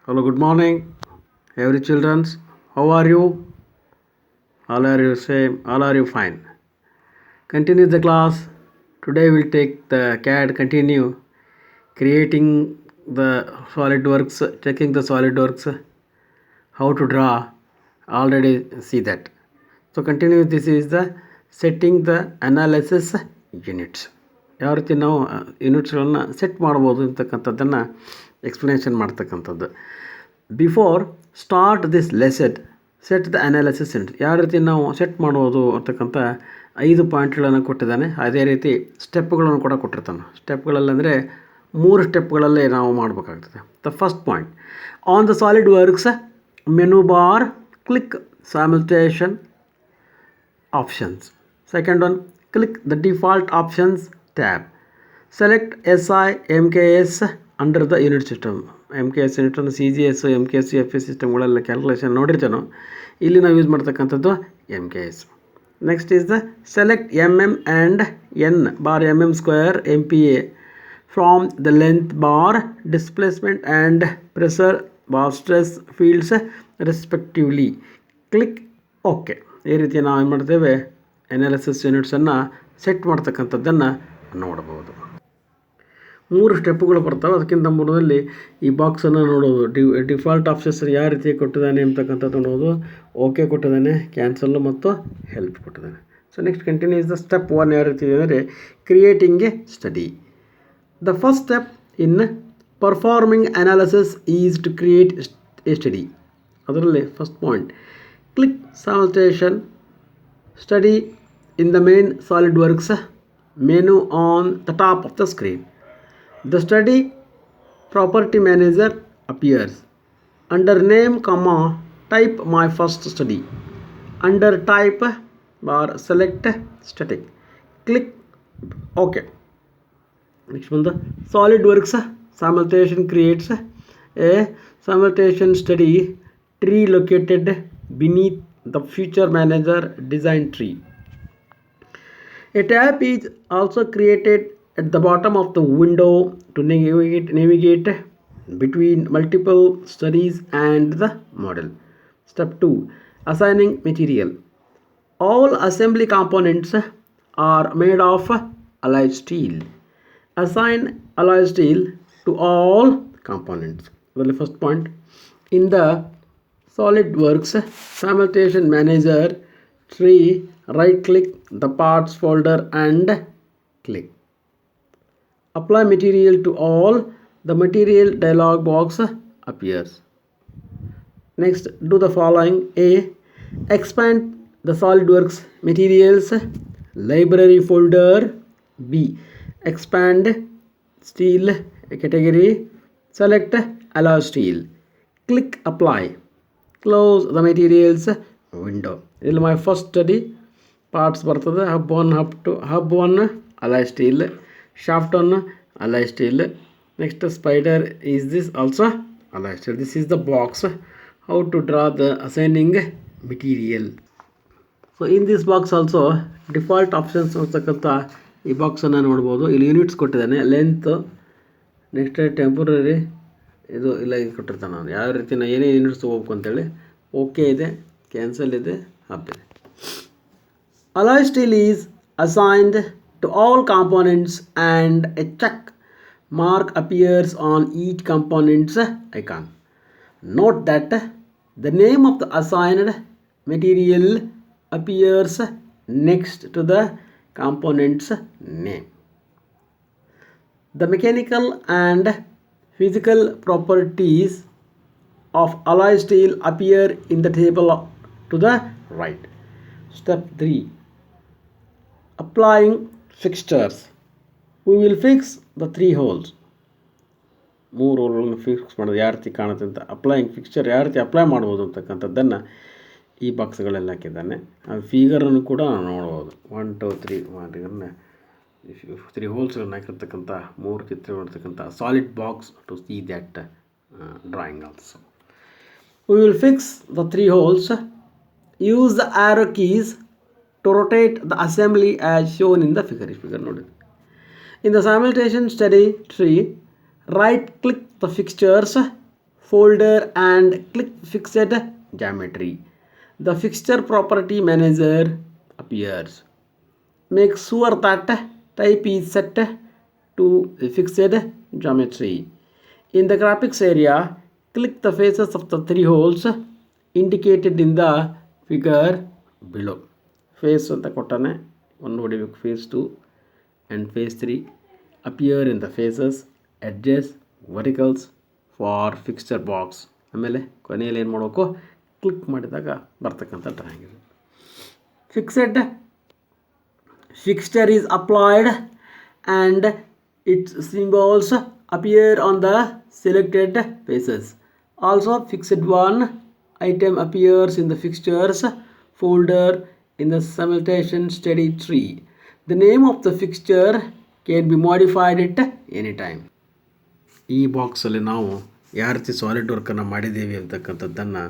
Hello, good morning, every children. How are you? All are you same? All are you fine? Continue the class. Today we'll take the CAD. Continue creating the SolidWorks, checking the SolidWorks, how to draw. Already see that. So continue. This is the setting the analysis units. ಯಾವ ರೀತಿ ನಾವು ಯೂನಿಟ್ಸ್ಗಳನ್ನು set ಮಾಡ್ಬೋದು ಅಂತಕ್ಕಂಥದ್ದನ್ನು explanation ಮಾಡ್ತಕ್ಕಂಥದ್ದು. Before start this lesson set the analysis unit ಯಾವ ರೀತಿ ನಾವು set ಮಾಡ್ಬೋದು ಅಂತಕ್ಕಂಥ 5 ಪಾಯಿಂಟ್ಗಳನ್ನು ಕೊಟ್ಟಿದ್ದಾನೆ. ಅದೇ ರೀತಿ ಸ್ಟೆಪ್ಗಳನ್ನು ಕೂಡ ಕೊಟ್ಟಿರ್ತಾನೆ. ಸ್ಟೆಪ್ಗಳಲ್ಲಂದರೆ 3 ಸ್ಟೆಪ್ಗಳಲ್ಲೇ ನಾವು ಮಾಡಬೇಕಾಗ್ತದೆ. The first point on the solid works menu bar click simulation options. Second one, click the default options tab. Select SI MKS under the unit system. MKS unit CGS MKS FS ಸಿಸ್ಟಮ್ಗಳೆಲ್ಲ calculation ನೋಡಿರ್ತಾನೋ ಇಲ್ಲಿ ನಾವು use ಮಾಡ್ತಕ್ಕಂಥದ್ದು MKS. Next is the select MM and N bar MM square MPa from the length bar displacement and pressure bar stress fields respectively. Click OK. ಈ ರೀತಿ ನಾವು ಏನು ಮಾಡ್ತೇವೆ ಅನಾಲಿಸಿಸ್ ಯೂನಿಟ್ಸನ್ನು ಸೆಟ್ ಮಾಡ್ತಕ್ಕಂಥದ್ದನ್ನು ನೋಡ್ಬೋದು. 3 ಸ್ಟೆಪ್ಗಳು ಬರ್ತಾವೆ. ಅದಕ್ಕಿಂತ ಮೂರದಲ್ಲಿ ಈ ಬಾಕ್ಸನ್ನು ನೋಡೋದು, ಡಿಫಾಲ್ಟ್ ಆಪ್ಷನ್ಸ್ ಯಾವ ರೀತಿ ಕೊಟ್ಟಿದ್ದಾನೆ ಅಂತಕ್ಕಂಥದ್ದು ನೋಡೋದು, ಓಕೆ ಕೊಟ್ಟಿದ್ದಾನೆ, ಕ್ಯಾನ್ಸಲ್ ಮತ್ತು ಹೆಲ್ಪ್ ಕೊಟ್ಟಿದ್ದಾನೆ. So next continue is the step 1 ಯಾವ ರೀತಿ ಅಂದರೆ creating a study. The first step in performing analysis is to create a study. ಅದರಲ್ಲಿ first point click simultation study in the main SolidWorks menu on the top of the screen. The study property manager appears. Under name comma type my first study. Under type bar select static. Click OK. Next one, the SolidWorks simultation creates a simultation study tree located beneath the feature manager design tree. A tab is also created at the bottom of the window to navigate between multiple studies and the model. Step 2, assigning material. All assembly components are made of alloy steel. Assign alloy steel to all components. The first point, in the SolidWorks simulation manager tree, right click the parts folder and click apply material to all. The material dialog box appears. Next, do the following. A, expand the SolidWorks materials library folder. B, expand steel category, select alloy steel, click apply, close the materials window. ಇಲ್ಲಿ my first study parts ಬರ್ತದೆ. hub 1 alloy steel, shaft 1 alloy steel, next spider is this also alloy steel. This is the box how to draw the assigning material. So in this box also default options ಅಂತಕ್ಕಂಥ ಈ ಬಾಕ್ಸನ್ನು ನೋಡ್ಬೋದು. ಇಲ್ಲಿ units ಕೊಟ್ಟಿದ್ದಾನೆ, length, next temporary, ಇದು ಇಲ್ಲ ಇದು ಕೊಟ್ಟಿರ್ತಾನೆ. ನಾನು ಯಾವ ರೀತಿ ನಾನು ಏನೇ ಯೂನಿಟ್ಸ್ ತೊಗೋಬೇಕು ಅಂತೇಳಿ ಓಕೆ ಇದೆ, ಕ್ಯಾನ್ಸಲ್ ಇದೆ, ಹಬ್ ಇದೆ. Alloy steel is assigned to all components and a check mark appears on each component's icon. Note that the name of the assigned material appears next to the component's name. The mechanical and physical properties of alloy steel appear in the table to the right. Step 3, applying fixtures. We will fix the 3 holes. 3 ಹೋಲ್ಗಳನ್ನು fix ಮಾಡೋದು ಯಾವ ರೀತಿ ಕಾಣುತ್ತೆ ಅಂತ, applying fixture ಯಾವ ರೀತಿ apply ಮಾಡ್ಬೋದು ಅಂತಕ್ಕಂಥದ್ದನ್ನು ಈ ಬಾಕ್ಸ್ಗಳೆಲ್ಲ ಹಾಕಿದ್ದಾನೆ. ಆ ಫಿಗರನ್ನು ಕೂಡ ನೋಡ್ಬೋದು. 1 2 3 ಫಿಗರ್ನ 3 ಹೋಲ್ಸ್ಗಳನ್ನು ಹಾಕಿರ್ತಕ್ಕಂಥ 3 ಚಿತ್ರ ಮಾಡ್ತಕ್ಕಂಥ solid box to see that drawing also. We will fix the 3 holes. Use the arrow keys to rotate the assembly as shown in the figure noted. In the simulation study tree, right click the fixtures folder and click fixed geometry. The fixture property manager appears. Make sure that type is set to fixed geometry. In the graphics area, click the faces of the three holes indicated in the figure below. Face ಅಂತ ಕೊಟ್ಟಾನೆ, ಒಂದು ಹೊಡಿಬೇಕು. Phase 2 and phase 3 appear in the faces, edges, verticals for fixture box. ಆಮೇಲೆ ಕೊನೆಯಲ್ಲಿ ಏನು ಮಾಡಬೇಕು, click ಮಾಡಿದಾಗ ಬರ್ತಕ್ಕಂಥ ಡ್ರಾಯಿಂಗ್ ಇದು. Fixed fixture is applied and its symbols appear on the selected faces. Also, fixed one item appears in the fixtures folder in the simulation study tree. The name of the fixture can be modified at any time. ಈ ಬಾಕ್ಸಲ್ಲಿ ನಾವು ಯಾವ ರೀತಿ solid ವರ್ಕನ್ನು ಮಾಡಿದ್ದೀವಿ ಅಂತಕ್ಕಂಥದ್ದನ್ನು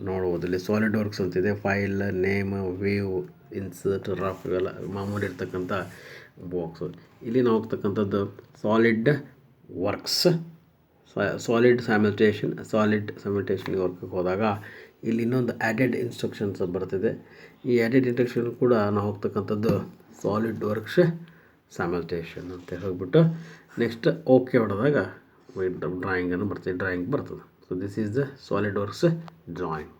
ನೋಡ್ಬೋದು. ಇಲ್ಲಿ solid works ಅಂತಿದೆ, file name, view, insert, rough ಇವೆಲ್ಲ ಮಾಮೂಲಿ ಇರ್ತಕ್ಕಂಥ ಬಾಕ್ಸು. ಇಲ್ಲಿ ನಾವು ಹೋಗ್ತಕ್ಕಂಥದ್ದು ಸಾಲಿಡ್ ವರ್ಕ್ಸ್, ಸಾಲಿಡ್ ಸ್ಯಾಮಿಲ್ಟೇಷನ್ ವರ್ಕ್ಗೆ ಹೋದಾಗ ಇಲ್ಲಿ ಇನ್ನೊಂದು ಆ್ಯಡೆಡ್ ಇನ್ಸ್ಟ್ರಕ್ಷನ್ಸ್ ಬರ್ತಿದೆ. ಈ ಆ್ಯಡೆಡ್ ಇನ್ಸ್ಟ್ರಕ್ಷನ್ ಕೂಡ ನಾವು ಹೋಗ್ತಕ್ಕಂಥದ್ದು ಸಾಲಿಡ್ ವರ್ಕ್ಸ್ ಸ್ಯಾಮಿಲ್ಟೇಷನ್ ಅಂತ ಹೋಗ್ಬಿಟ್ಟು ನೆಕ್ಸ್ಟ್ ಓಕೆ ಹೊಡೆದಾಗ ಡ್ರಾಯಿಂಗನ್ನು ಬರ್ತದೆ. So this is the solid works drawing.